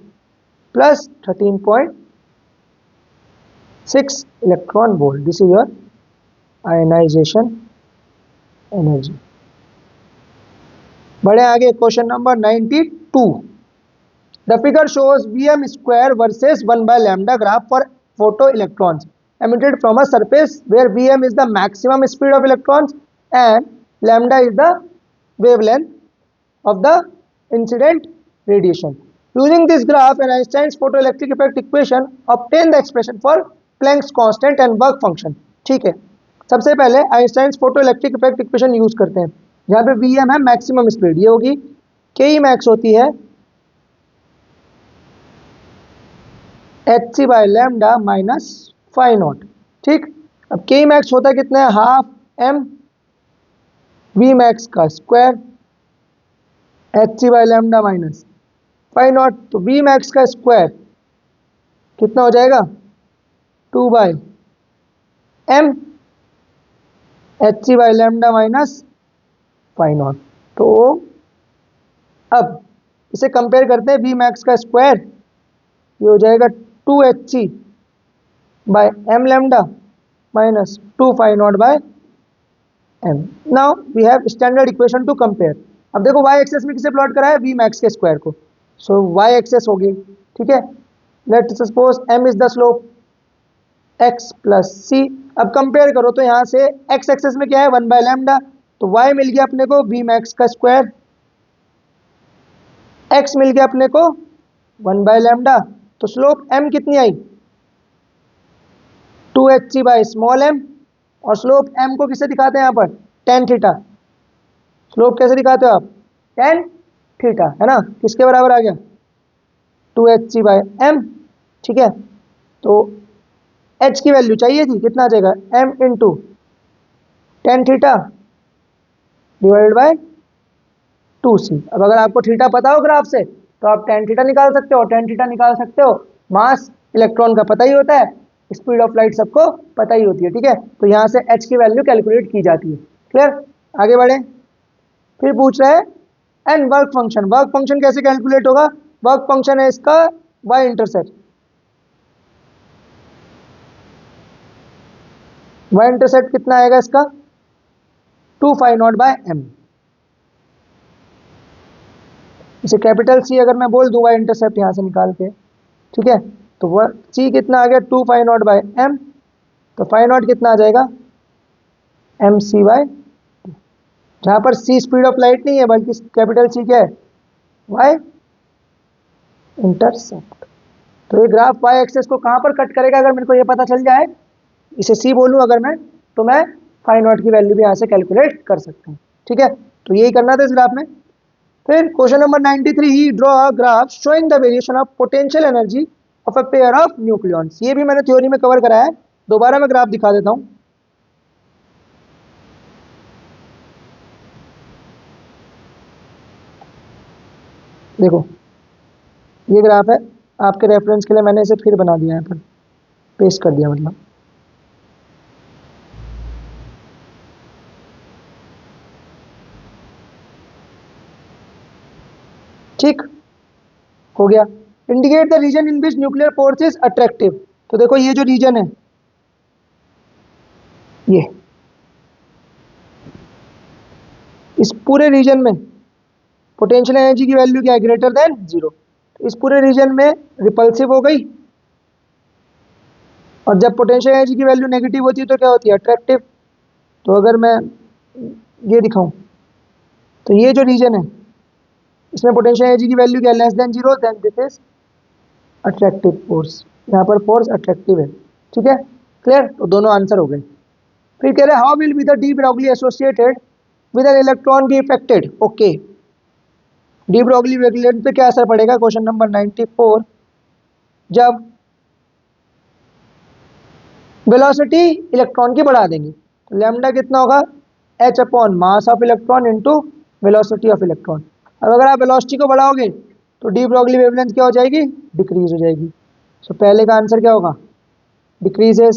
+13.6 electron volt. This is your ionization energy. बढ़े आगे, question number 92, the figure shows Vm square versus 1 by lambda graph for photoelectrons emitted from a surface where Vm is the maximum speed of electrons and lambda is the wavelength of the incident radiation. Using this graph and Einstein's photoelectric effect equation, obtain the expression for Planck's constant and work function. ठीक है, सबसे पहले Einstein's photoelectric effect equation use करते हैं, जहाँ पे Vm है maximum speed, ये होगी Ke max होती है hc by lambda minus phi naught, ठीक। अब Ke max होता है कितना है, हाफ m V max का square hc by lambda minus phi naught. तो V max का स्क्वायर कितना हो जाएगा, 2 by m hc by lambda minus phi naught. तो अब इसे कंपेयर करते हैं, V max का स्क्वायर ये हो जाएगा 2hc by M lambda minus 2 phi naught by M. Now we have standard equation to compare. अब देखो वाई एक्सेस में किसे प्लॉट करा है, वी मैक्स के स्क्वायर को। सो वाई एक्सेस होगी, ठीक है। Let suppose M is the slope X plus C. अब कंपेयर करो तो यहाँ से एक्स एक्सेस में क्या है, 1 बाय लैम्डा, तो वाई मिल गया अपने को वी मैक्स का स्क्वायर, एक्स मिल गया अपने को 1 बाय लैम्डा। तो स्लोप एम कितनी आई, 2hc बाय स्मॉल एम। और स्लोप एम को किससे दिखाते हैं यहाँ पर, टेन थीटा। स्लोप कैसे दिखाते हो आप, टेन थीटा, है ना। किसके बराबर आ गया, 2hc बाय एम, ठीक है। तो h की वैल्यू चाहिए थी, कितना आ जाएगा, m into tan theta divided by 2c। अब अगर आपको थीटा पता हो ग्राफ से तो आप टेन थीटा निकाल सकते हो, टेन थीटा निकाल सकते हो। मास इलेक्ट्रॉन का पता ही होता है, स्पीड ऑफ लाइट सबको पता ही होती है, ठीक है। तो यहाँ से h की वैल्यू कैलकुलेट की जाती है। क्लियर, आगे बढ़े। फिर पूछ रहा है and work function. Work function कैसे कैलकुलेट होगा, वर्क फंक्शन है इसका y इंटरसेप्ट। y इंटरसेप्ट कितना आएगा इसका, 2 फाई नॉट बाय एम। इसे कैपिटल C अगर मैं बोल दूं y इंटरसेप्ट यहाँ से निकाल के, ठीक है, तो वह C कितना आ गया, 2 फाई नॉट बाय एम। तो फाई नॉट कितना आ जाएगा, एम सी बाय, जहाँ पर C स्पीड ऑफ लाइट नहीं है बल्कि कैपिटल C क्या है, y इंटरसेप्ट। तो ये ग्राफ y एक्सेस को कहाँ पर कट करेगा, अगर मेरे को ये पता चल जाए, इसे C बोलूँ अगर मैं, तो मैं फाई नॉट की वैल्यू भी यहाँ से कैलकुलेट कर सकता हूँ, ठीक है। तो यही करना था इस ग्राफ में। फिर question number 93 he draw a graph showing the variation of potential energy of a pair of nucleons. ये भी मैंने थ्योरी में कवर कराया है, दोबारा मैं ग्राफ दिखा देता हूँ। देखो ये ग्राफ है, आपके रेफरेंस के लिए मैंने इसे फिर बना दिया है, पर पेस्ट कर दिया मतलब। ठीक हो गया। Indicate the region in which nuclear force is attractive. तो देखो ये जो रीजन है, ये इस पूरे रीजन में पोटेंशियल एनर्जी की वैल्यू क्या है, ग्रेटर देन जीरो। इस पूरे रीजन में रिपल्सिव हो गई, और जब पोटेंशियल एनर्जी की वैल्यू नेगेटिव होती है तो क्या होती है, अट्रैक्टिव। तो अगर मैं ये दिखाऊं तो ये जो रीजन है इसमें पोटेंशियल एनर्जी की वैल्यू क्या है, less than zero, then this is attractive force. यहाँ पर फोर्स अट्रैक्टिव है, ठीक है। क्लियर, तो दोनों आंसर हो गए। फिर कह रहे हैं how will be the de Broglie associated with an electron be affected. Okay, de Broglie wavelength पे क्या असर पड़ेगा, क्वेश्चन नंबर 94। जब वेलोसिटी इलेक्ट्रॉन की बढ़ा देंगे तो लैम्डा कितना होगा, h upon mass of electron into velocity of electron. अब अगर आप वेलोसिटी को बढ़ाओगे तो डी ब्रॉगली वेवलेंथ क्या हो जाएगी, डिक्रीज हो जाएगी। सो पहले का आंसर क्या होगा, डिक्रीजेस।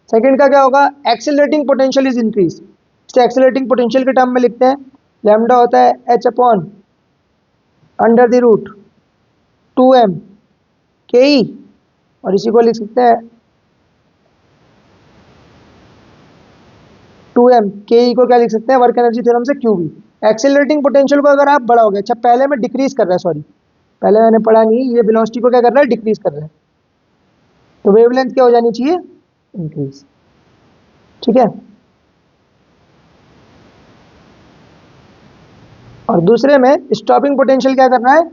सेकंड का क्या होगा, एक्सेलरेटिंग पोटेंशियल इज इंक्रीज। इसे एक्सेलरेटिंग पोटेंशियल के टर्म में लिखते हैं, लैम्डा होता है h upon under the root 2m K ई, और इसी को लिख सकते हैं 2m के ई को क्या लिख सकते हैं, वर्क एनर्जी थ्योरम से क्यू बी। एक्सेलरेटिंग पोटेंशियल को अगर आप बढ़ाओगे, अच्छा पहले में डिक्रीज कर रहा है, सॉरी पहले मैंने पढ़ा नहीं, ये वेलोसिटी को क्या कर रहा है, डिक्रीज कर रहा है, तो वेवलेंथ क्या हो जानी चाहिए, इंक्रीज, ठीक है। और दूसरे में स्टॉपिंग पोटेंशियल क्या कर रहा है,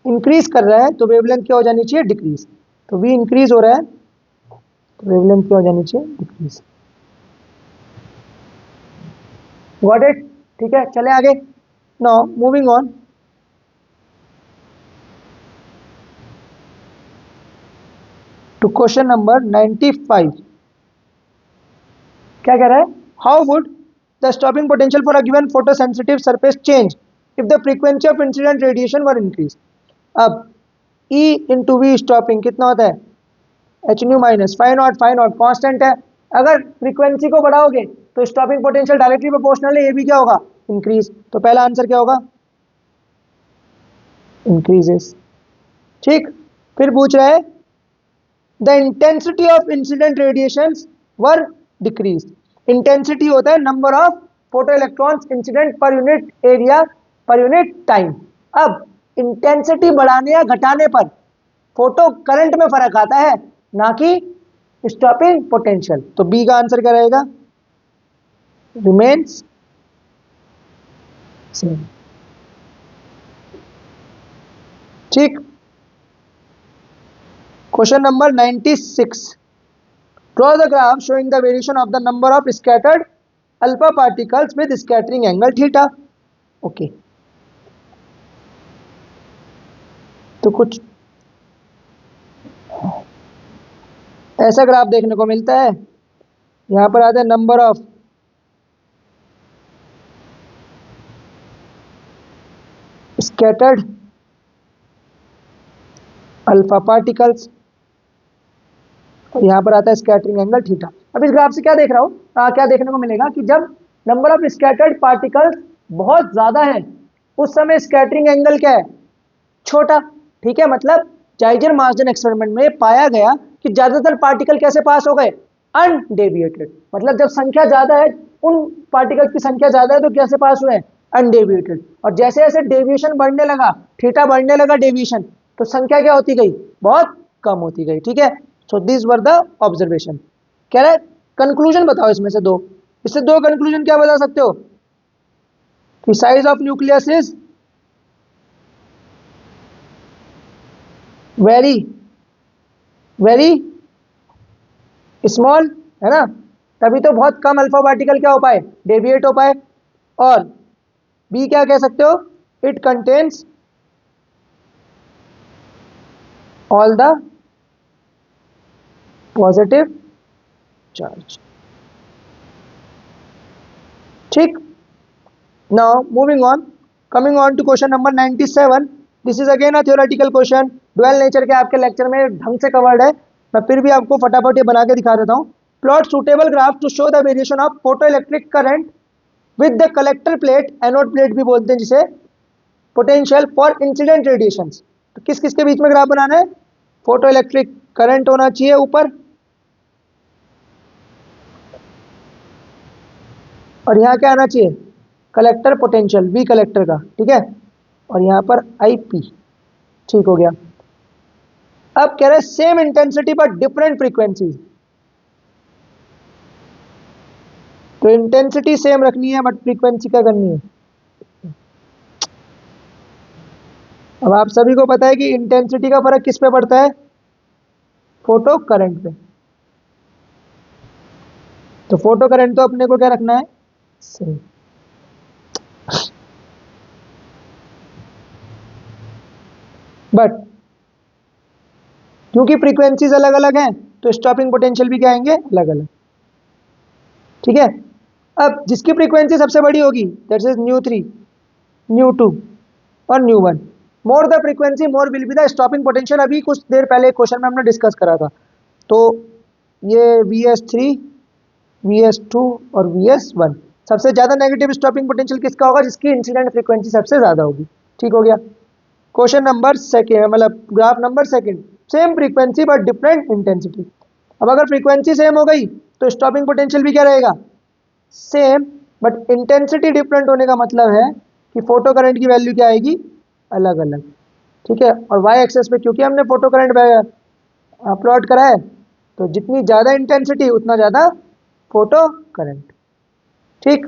इंक्रीज कर रहा है, तो वेवलेंथ क्या हो जानी चाहिए, डिक्रीज। तो वी इंक्रीज हो रहा है तो वेवलेंथ क्या हो जानी चाहिए, डिक्रीज। गॉट इट, ठीक है। चले आगे। Now moving on to question number 95। क्या कह रहा है, how would the stopping potential for a given photo sensitive surface change if the frequency of incident radiation were increase. अब E इंटू वी स्टॉपिंग कितना होता है, H nu minus phi naught constant है। अगर फ्रीक्वेंसी को बढ़ाओगे तो stopping potential directly proportional है, ये भी क्या होगा, इंक्रीज। तो पहला आंसर क्या होगा, इंक्रीजेस, ठीक। फिर पूछ रहा है the intensity of incident radiations were decrease. Intensity होता है number of photo electrons incident per unit area per unit time. अब इंटेंसिटी बढ़ाने या घटाने पर फोटो करंट में फर्क आता है, ना कि स्टॉपिंग पोटेंशियल। तो बी का आंसर क्या रहेगा? Remains same. ठीक। Question number 96, draw the graph showing the variation of the number of scattered alpha particles with scattering angle theta. Okay, तो कुछ ऐसा ग्राफ देखने को मिलता है। यहां पर आता है number of scattered alpha particles, यहां पर आता है स्कैटरिंग एंगल थीटा। अब इस ग्राफ से क्या देख रहा हूं, क्या देखने को मिलेगा कि जब नंबर ऑफ स्कैटर्ड पार्टिकल्स बहुत ज्यादा है उस समय स्कैटरिंग एंगल क्या है? छोटा। ठीक है, मतलब जाइजर मार्जन एक्सपेरिमेंट में पाया गया कि ज्यादातर पार्टिकल कैसे पास हो गए? अनडेविएटेड। मतलब जब संख्या ज्यादा है, उन पार्टिकल्स की संख्या ज्यादा है तो कैसे पास हुए? अनडेविएटेड। और जैसे जैसे डेविएशन बढ़ने लगा, थीटा बढ़ने लगा डेविएशन, तो संख्या क्या होती गई? बहुत कम होती गई। ठीक है, so this were the observation. कह रहा है कंक्लूजन बताओ इसमें से दो। इससे दो कंक्लूजन क्या बता सकते हो? कि size of nucleus is very very small, है ना, तभी तो बहुत कम अल्फा पार्टिकल क्या हो पाए? डेविएट हो पाए। और बी क्या कह सकते हो? It contains all the positive charge. ठीक। Now moving on, coming on to question number 97। This is again a theoretical question, dual nature के आपके लेक्चर में ढंग से कवर्ड है, मैं फिर भी आपको फटाफट ये बना के दिखा देता हूँ। Plot suitable graph to show the variation of photo electric current with the collector plate, anode plate भी बोलते हैं जिसे, पोटेंशियल फॉर इंसिडेंट रेडिएशंस। तो किस किस के बीच में ग्राफ बनाना है? फोटो इलेक्ट्रिक करंट होना चाहिए ऊपर, और यहाँ क्या आना चाहिए? कलेक्टर पोटेंशियल, वी कलेक्टर का। ठीक है, और यहाँ पर आई पी। ठीक हो गया। अब कह रहे हैं सेम इंटेंसिटी पर डिफरेंट फ्रीक्वेंसी। तो इंटेंसिटी सेम रखनी है बट फ्रीक्वेंसी क्या करनी है? अब आप सभी को पता है कि इंटेंसिटी का फर्क किस पे पड़ता है? फोटो करंट पे। तो फोटो करंट तो अपने को क्या रखना है? सेम। बट क्योंकि फ्रीक्वेंसीज अलग अलग हैं तो स्टॉपिंग पोटेंशियल भी क्या आएंगे? अलग अलग। ठीक है, अब जिसकी फ्रीक्वेंसी सबसे बड़ी होगी दैट इज न्यू 3, न्यू 2 और new 1, more the frequency more will be the stopping potential. अभी कुछ देर पहले क्वेश्चन में हमने डिस्कस करा था। तो ये Vs3, Vs2 और Vs1, सबसे ज्यादा नेगेटिव स्टॉपिंग पोटेंशियल किसका होगा? जिसकी इंसिडेंट फ्रीक्वेंसी सबसे ज्यादा होगी। ठीक हो गया। क्वेश्चन नंबर सेकेंड, मतलब graph number second, same frequency but different intensity. अब अगर फ्रीक्वेंसी सेम हो गई तो स्टॉपिंग पोटेंशियल भी क्या रहेगा? सेम, बट इंटेंसिटी डिफरेंट होने का मतलब है कि फोटो करंट की वैल्यू क्या आएगी? अलग अलग। ठीक है, और वाई एक्सेस पे क्योंकि हमने फोटो करंट प्लॉट करा है, तो जितनी ज़्यादा इंटेंसिटी उतना ज़्यादा फोटो करंट। ठीक,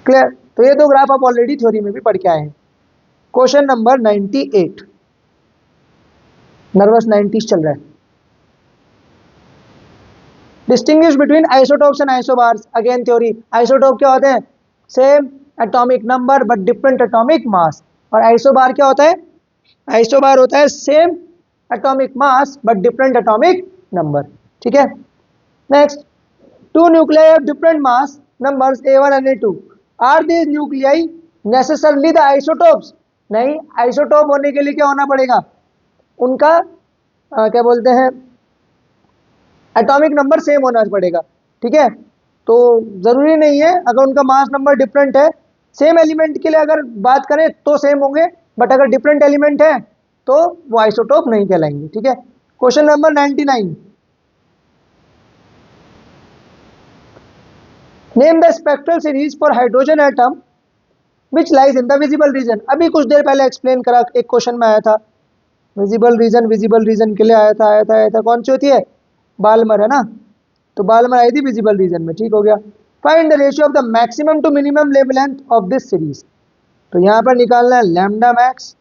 क्लियर? तो ये दो ग्राफ आप ऑलरेडी थ्योरी में भी पढ़ के आए हैं। क्वेश्चन नंबर 98, नर्वस 90s चल रहा है। Distinguish between isotopes and isobars, again theory. Isotope क्या होते हैं? Same atomic number but different atomic mass. और आइसोबार क्या होता है? आइसोबार होता है same atomic mass but different atomic number. ठीक है, next, two nuclei of different mass numbers A1 and A2, are these nuclei necessarily the isotopes? नहीं, isotope होने के लिए क्या होना पड़ेगा? उनका क्या बोलते हैं, एटॉमिक नंबर सेम होना पड़ेगा। ठीक है, तो जरूरी नहीं है अगर उनका मास नंबर डिफरेंट है। सेम एलिमेंट के लिए अगर बात करें तो सेम होंगे, बट अगर डिफरेंट एलिमेंट है तो वो आइसोटोप नहीं कहलाएंगे। ठीक है, question number 99, name the spectral series for hydrogen atom which lies in the visible region. अभी कुछ देर पहले एक्सप्लेन करा, एक क्वेश्चन में आया था विजिबल रीजन के लिए आया था कौन सी होती है, बाल्मर है ना, तो बाल्मर आई थी विजिबल रीजन में, ठीक हो गया। Find the ratio of the maximum to minimum wavelength of this series, तो यहां पर निकालना है lambda max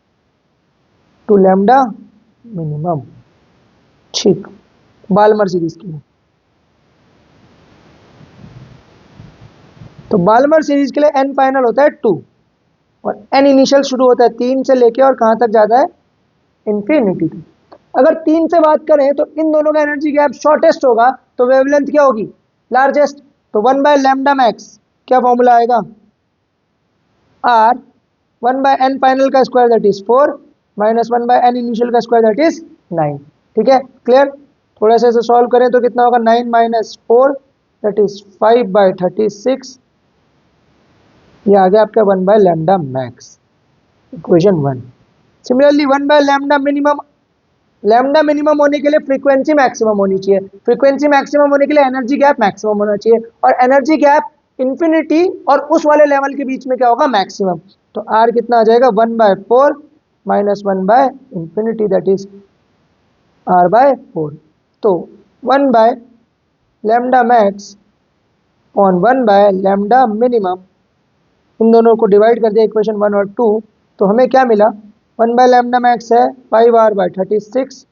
to lambda minimum, ठीक, बाल्मर सीरीज के लिए। तो बाल्मर सीरीज के लिए एन फाइनल होता है 2 और एन इनिशियल शुरू होता है 3 से लेके और कहां तक जाता है, इन्फिनिटी तक। अगर 3 से बात करें तो इन दोनों का एनर्जी गैप शॉर्टेस्ट होगा, तो वेवलेंथ क्या होगी, लार्जेस्ट। तो 1 बाय लैम्डा मैक्स क्या फॉर्मूला आएगा, आर 1 बाय एन फाइनल का square that is 4 minus 1 by N initial का स्क्वायर दैट इज 9। ठीक है, क्लियर। थोड़ा सा इसे सॉल्व करें तो कितना होगा, 9 माइनस 4 दैट इज 5 बाय 36, ये आ गया आपका 1 by lambda max, equation 1। Similarly 1 by lambda minimum होने के लिए फ्रीक्वेंसी मैक्सिमम होनी चाहिए, फ्रीक्वेंसी मैक्सिमम होने के लिए एनर्जी गैप मैक्सिमम होना चाहिए, और एनर्जी गैप इन्फिनिटी और उस वाले लेवल के बीच में क्या होगा, मैक्सिमम। तो आर कितना आ जाएगा, 1 by 4 minus 1 by infinity that is R by 4। तो 1 by lambda max on 1 by lambda minimum, इन दोनों को डिवाइड कर दिया इक्वेशन 1 और 2, तो हमें क्या मिला, 1 बाय लैम्डा मैक्स है 5r बाय 36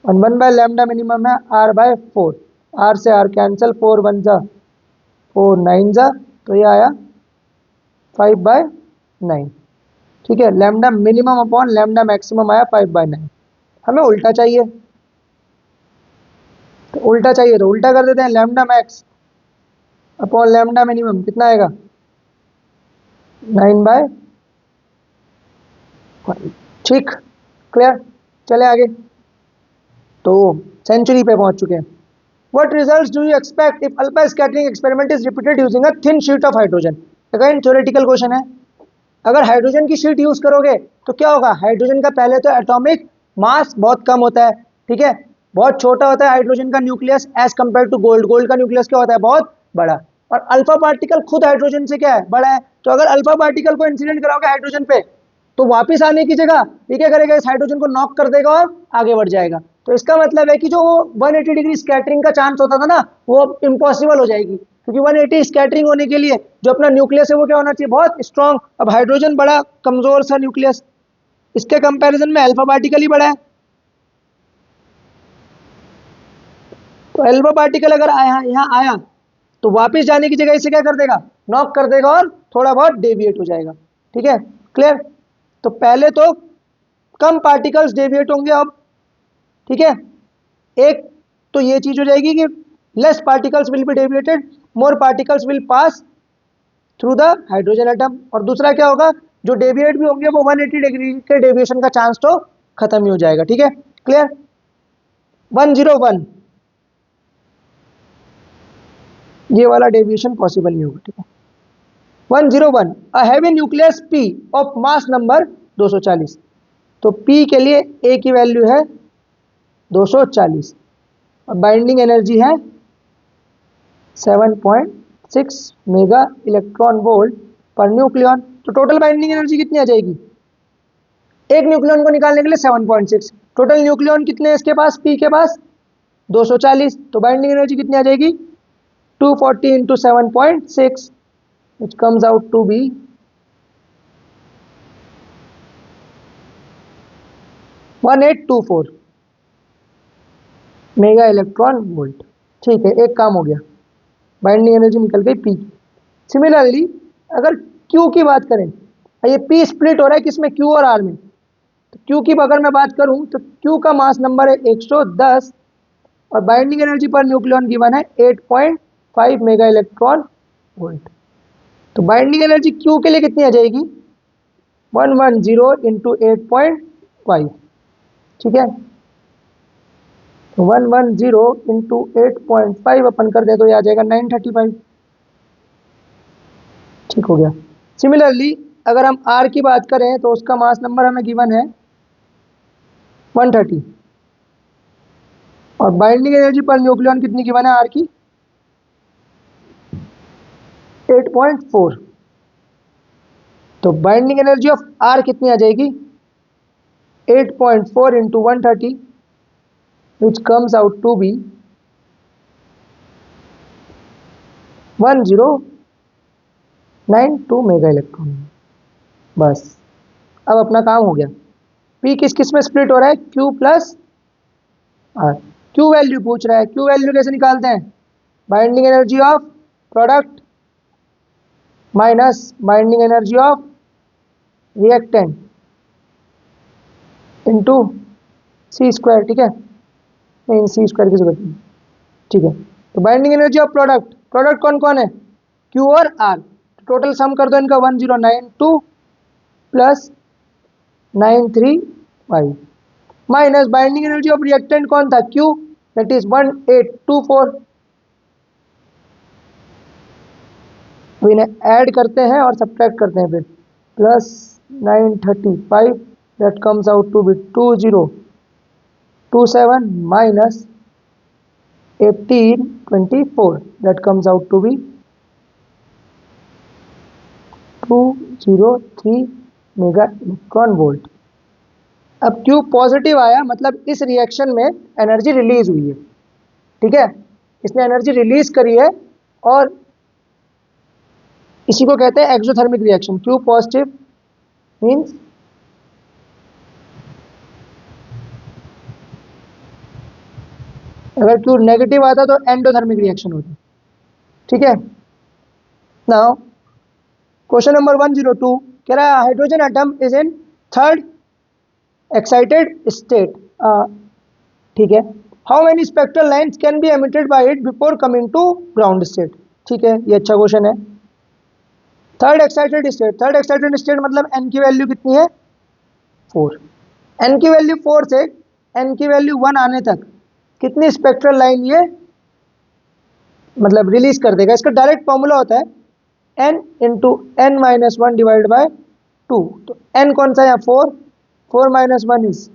और 1 बाय लैम्डा मिनिमम है r बाय 4, r से r कैंसिल, 4 1 जा 4 9 जा, तो ये आया 5 बाय 9। ठीक है, lambda minimum upon lambda maximum आया 5 बाय 9। हमें उल्टा चाहिए, तो उल्टा कर देते हैं, lambda max upon lambda minimum कितना आएगा, 9 बाय 5। ठीक, क्लियर। चले आगे, तो सेंचुरी पे पहुंच चुके हैं। What results do you expect if alpha scattering experiment is repeated using a thin sheet of hydrogen? Again theoretical question है। अगर हाइड्रोजन की शीट यूज करोगे तो क्या होगा, हाइड्रोजन का पहले तो एटॉमिक मास बहुत कम होता है, ठीक है, बहुत छोटा होता है हाइड्रोजन का nucleus as compare to gold. Gold का न्यूक्लियस क्या होता है, बहुत बड़ा। और अल्फा पार्टिकल खुद हाइड्रोजन से क्या है, बड़ा है। तो अगर अल्फा पार्टिकल को इंसिडेंट कराओगे हाइड्रोजन पे, तो वापिस आने की जगह ये क्या करेगा, इस हाइड्रोजन को नॉक कर देगा और आगे बढ़ जाएगा। तो इसका मतलब है कि जो 180 डिग्री स्कैटरिंग का चांस होता था ना, वो अब इम्पॉसिबल हो जाएगी, क्योंकि 180 स्कैटरिंग होने के लिए जो अपना न्यूक्लियस है वो क्या होना चाहिए, बहुत स्ट्रांग। अब हाइड्रोजन बड़ा कमजोर सा न्यूक्लियस, इसके कंपैरिजन में अल्फा पार्टिकल ही बड़ा है। तो अल्फा पार्टिकल अगर यहाँ आया तो वापस जाने की जगह इसे क्या कर देगा, नॉक कर देगा और थोड़ा बहुत डेविएट हो जाएगा। ठीक है, क्लियर। तो पहले तो कम पार्टिकल्स डेविएट होंगे अब, ठीक है, एक तो ये चीज हो जाएगी कि less particles will be deviated, more particles will pass through the hydrogen atom. और दूसरा क्या होगा, जो डेविएट भी होंगे वो 180 डिग्री के डेविएशन का चांस तो खत्म ही हो जाएगा। ठीक है, क्लियर। 101 ये वाला डेविएशन पॉसिबल नहीं होगा। ठीक है, 101 a heavy nucleus P of mass number 240। तो पी के लिए ए की वैल्यू है 240 और बाइंडिंग एनर्जी है 7.6 mega electron volt per nucleon. तो टोटल बाइंडिंग एनर्जी कितनी आ जाएगी, एक न्यूक्लियन को निकालने के लिए 7.6, टोटल न्यूक्लियन कितने हैं इसके पास, पी के पास 240, तो बाइंडिंग एनर्जी कितनी आ जाएगी 240 into 7.6 which comes out to be 1824 mega electron volt. ठीक है, एक काम हो गया, बाइंडिंग एनर्जी निकल गई पी। सिमिलरली अगर क्यू की बात करें, ये पी स्प्लिट हो रहा है किसमें, क्यू और आर में। तो क्यू की अगर मैं बात करूं तो क्यू का मास नंबर है 110 और binding energy per nucleon given है 8.5 मेगा इलेक्ट्रॉन वोल्ट। तो बाइंडिंग एनर्जी क्यू के लिए कितनी आ जाएगी 110 इंटू 8.5। ठीक है, 110 इंटू 8.5 अपन कर दे तो ये आ जाएगा 935। ठीक हो गया। सिमिलरली अगर हम आर की बात करें तो उसका मास नंबर हमें गिवन है 130 और बाइंडिंग एनर्जी पर न्यूक्लियन कितनी गिवन है आर की? 8.4। तो बाइंडिंग एनर्जी ऑफ आर कितनी आ जाएगी? 8.4 into 130 which comes out to be 1092 mega electron. बस अब अपना काम हो गया। पी किस किस में स्प्लिट हो रहा है? Q plus R. Q value पूछ रहा है, क्यू वैल्यू कैसे निकालते हैं? Binding energy of product minus binding energy of reactant into C square. ठीक है, नहीं सी स्क्वायर की जरूरत नहीं। ठीक है, तो binding energy of product, product कौन कौन है? क्यू और आर। टोटल सम कर दो इनका 1092 plus 935 minus binding energy of reactant कौन था? Q, that is 1824। इन्हें ऐड करते हैं और सब्ट्रैक्ट करते हैं फिर, plus 935 that comes out to be 2027 minus 1824 that comes out to be 203 mega electron volt. अब Q पॉजिटिव आया, मतलब इस रिएक्शन में एनर्जी रिलीज हुई है। ठीक है, इसने एनर्जी रिलीज करी है और इसी को कहते हैं exothermic reaction. Q positive means अगर Q नेगेटिव आता तो एंडोथर्मिक रिएक्शन होती। ठीक है, नाउ क्वेश्चन नंबर 102 कह रहा है hydrogen atom is in third excited state. ठीक है, how many spectral lines can be emitted by it before coming to ground state. ठीक है, ये अच्छा क्वेश्चन है। Third excited state, third excited state मतलब एन की वैल्यू कितनी है? 4। एन की वैल्यू 4 से एन की वैल्यू 1 आने तक कितनी स्पेक्ट्रल लाइन ये मतलब रिलीज कर देगा? इसका डायरेक्ट फॉर्मूला होता है n into N minus one divide by 2। तो n कौन सा है यहाँ? 4 minus 1 is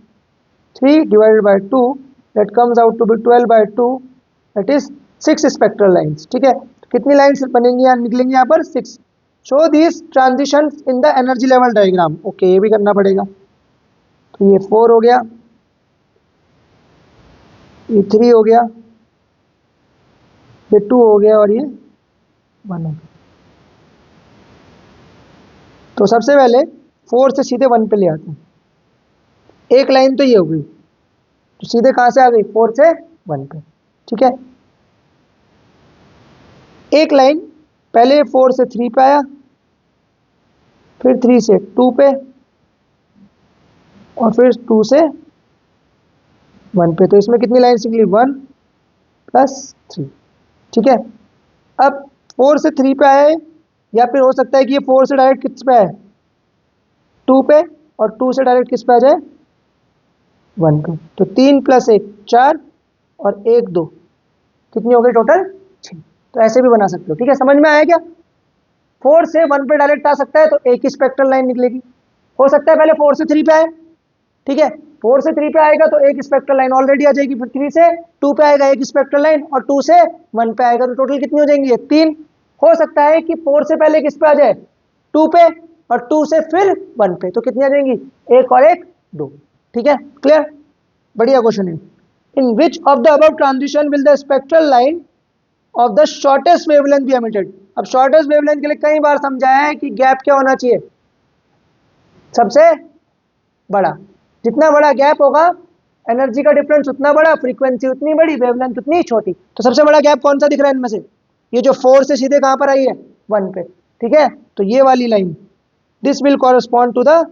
3 divided by 2 that comes out to be 12 by 2 that is 6 spectral lines. ठीक है, कितनी लाइन्स बनेंगी यहाँ, निकलेंगी यहाँ पर? 6। Show this transition in the energy level diagram. Okay, ये भी करना पड़ेगा। तो ये 4 हो गया, ये 3 हो गया, ये 2 हो गया और ये 1 हो गया। तो सबसे पहले 4 से सीधे 1 पे ले आते हैं। एक लाइन तो ये हो गई, तो सीधे कहाँ से आ गई? 4 से 1 पे। ठीक है, एक लाइन पहले 4 से 3 पे आया, फिर 3 से 2 पे और फिर 2 से 1 पे। तो इसमें कितनी लाइन निकली? 1 प्लस 3। ठीक है, अब 4 से 3 पे आए, या फिर हो सकता है कि ये 4 से डायरेक्ट किस पे आए? 2 पे, और 2 से डायरेक्ट किस पे आ जाए? 1 पे। तो 3 प्लस 1 4 और 1 2, कितनी हो गई टोटल? 6। तो ऐसे भी बना सकते हो। ठीक है, समझ में आया क्या? 4 से 1 पे डायरेक्ट आ सकता है तो एक ही स्पेक्ट्रल लाइन निकलेगी। हो सकता है पहले 4 से 3 पे आए। ठीक है, 4 से 3 पे आएगा तो एक स्पेक्ट्रल लाइन ऑलरेडी आ जाएगी, फिर 3 से 2 पे आएगा एक स्पेक्ट्रल लाइन, और 2 से 1 पे आएगा तो टोटल कितनी हो जाएंगी? 3। हो सकता है कि 4 से पहले किस पे आ जाए? 2 पे, और 2 से फिर 1 पे, तो कितनी आ जाएंगी? 1 और 1 2। ठीक है, क्लियर? बढ़िया क्वेश्चन है। In which of the above transition will the spectral line of the shortest wavelength be emitted. अब शॉर्टेस्ट वेवलेंथ के लिए कई बार समझाया है कि गैप क्या होना चाहिए? सबसे बड़ा। जितना बड़ा गैप होगा एनर्जी का डिफरेंस उतना बड़ा, फ्रीक्वेंसी उतनी बड़ी, वेवलेंथ उतनी छोटी। तो सबसे बड़ा गैप कौन सा दिख रहा है इनमें से? ये जो 4 से सीधे कहां पर आई है? 1 पे। ठीक है, तो ये वाली line, this will correspond to the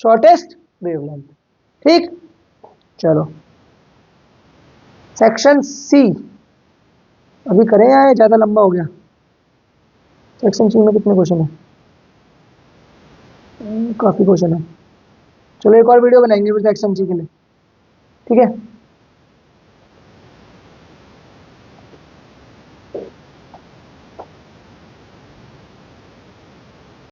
shortest wavelength. ठीक, चलो सेक्शन सी अभी करें या ज्यादा लंबा हो गया? सेक्शन सी में कितने क्वेश्चन है? काफी क्वेश्चन है। चलो एक और वीडियो बनाएंगे फिर सेक्शन सी के लिए। ठीक है।